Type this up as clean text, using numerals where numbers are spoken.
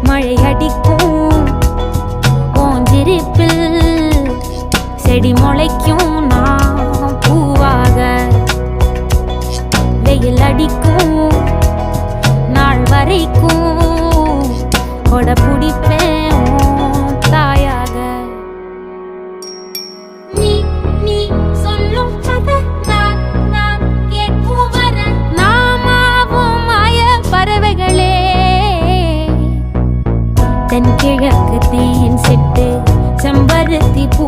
மழை அடிக்கும் ஓஞ்சிருப்பில் செடி முளைக்கும் நான் பூவாக வெயில் அடிக்கும் நாள் வரைக்கும் கொடை பிடிப்பேன் தாயாக நீ நீ சொல்லும் கதை நான் நான் கேட்கும் வர நாமாவும் மாய பறவைகளே தென்கிழக்கு தேன் சிட்டு செம்பருத்தி பூ